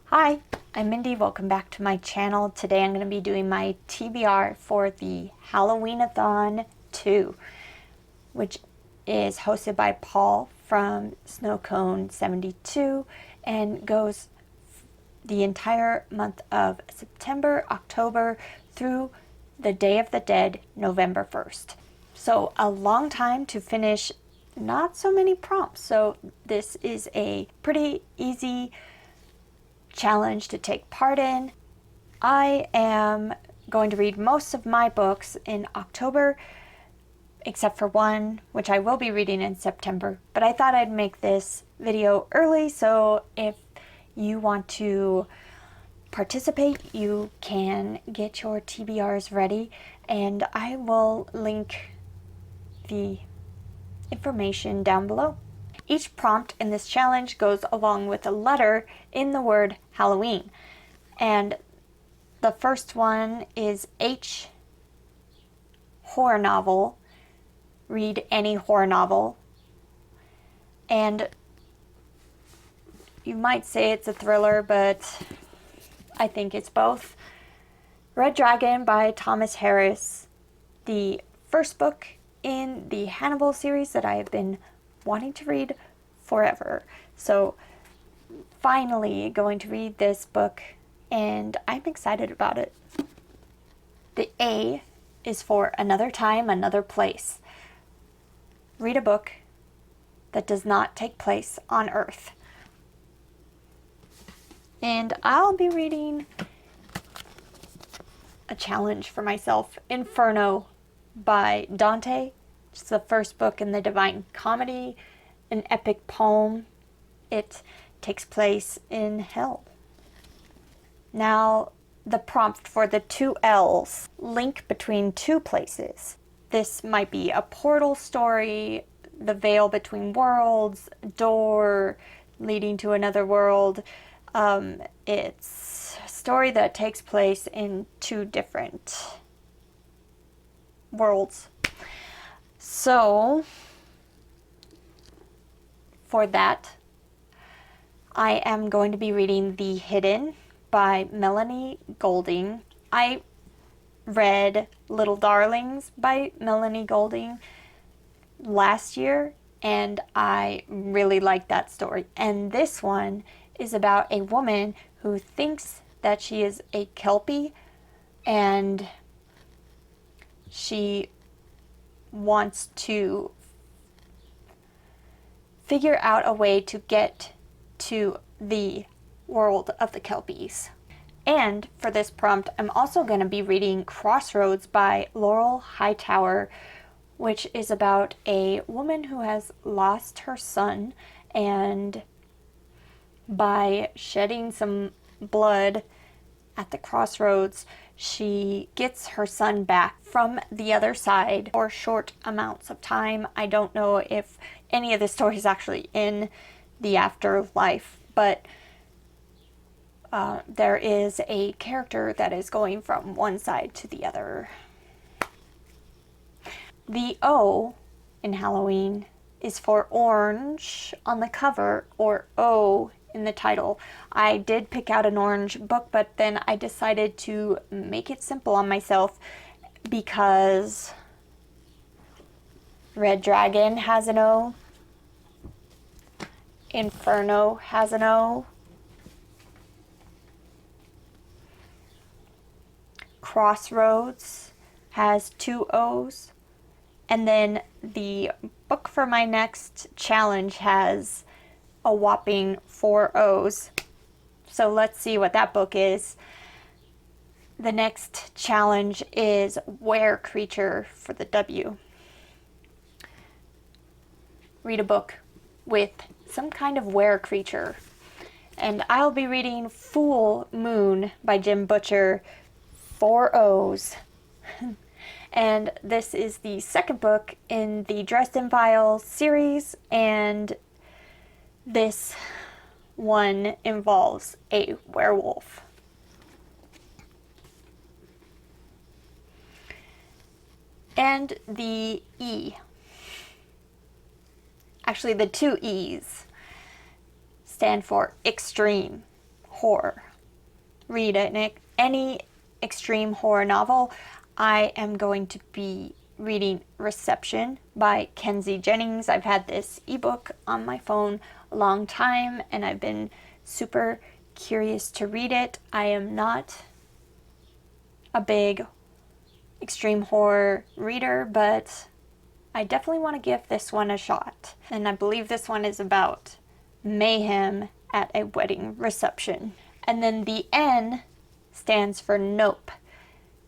Hi, I'm Mindy. Welcome back to my channel. Today I'm going to be doing my TBR for the Halloween-A-Thon 2, which is hosted by Paul from Snowcone 72 and goes the entire month of September, October through the Day of the Dead, November 1st. So a long time to finish not so many prompts. So this is a pretty easy challenge to take part in. I am going to read most of my books in October, except for one, which I will be reading in September. But I thought I'd make this video early, so if you want to participate, you can get your TBRs ready, and I will link the information down below. Each prompt in this challenge goes along with a letter in the word Halloween. And the first one is H, horror novel. Read any horror novel. And you might say it's a thriller, but I think it's both. Red Dragon by Thomas Harris, the first book in the Hannibal series that I have been wanting to read forever. So finally going to read this book, and I'm excited about it. The A is for Another Time, Another Place. Read a book that does not take place on Earth. And I'll be reading a challenge for myself, Inferno by Dante. It's the first book in the Divine Comedy, an epic poem. It takes place in hell. Now, the prompt for the two L's, link between two places. This might be a portal story, the veil between worlds, door leading to another world. It's a story that takes place in two different worlds. So, for that, I am going to be reading The Hidden by Melanie Golding. I read Little Darlings by Melanie Golding last year, and I really liked that story. And this one is about a woman who thinks that she is a Kelpie, and she wants to figure out a way to get to the world of the Kelpies. And for this prompt, I'm also going to be reading Crossroads by Laurel Hightower, which is about a woman who has lost her son, and by shedding some blood at the crossroads, she gets her son back from the other side for short amounts of time. I don't know if any of the story is actually in the afterlife, but there is a character that is going from one side to the other. The O in Halloween is for orange on the cover, or O in the title. I did pick out an orange book, but then I decided to make it simple on myself because Red Dragon has an O, Inferno has an O, Crossroads has two O's, and then the book for my next challenge has a whopping 4 O's. So let's see what that book is. The next challenge is Were Creature for the W. Read a book with some kind of were creature. And I'll be reading Full Moon by Jim Butcher, 4 O's. And this is the second book in the Dresden Files series, and this one involves a werewolf. And the E, actually the two E's, stand for extreme. horror, read any extreme horror novel, I am going to be reading Reception by Kenzie Jennings. I've had this ebook on my phone a long time, and I've been super curious to read it. I am not a big extreme horror reader, but I definitely want to give this one a shot. And I believe this one is about mayhem at a wedding reception. And then the N stands for Nope,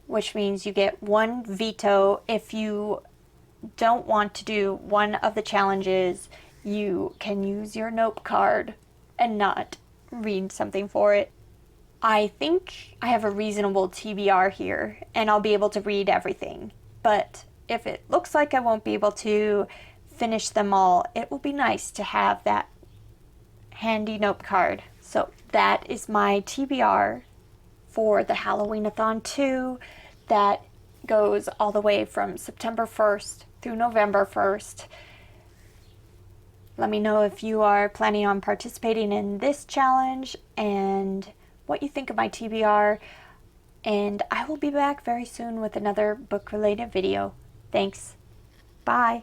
which means you get one veto. If you don't want to do one of the challenges, you can use your Nope card and not read something for it. I think I have a reasonable TBR here, and I'll be able to read everything. But if it looks like I won't be able to finish them all, it will be nice to have that handy Nope card. So that is my TBR for the Halloween-A-Thon 2 that goes all the way from September 1st through November 1st. Let me know if you are planning on participating in this challenge and what you think of my TBR. And I will be back very soon with another book-related video. Thanks. Bye.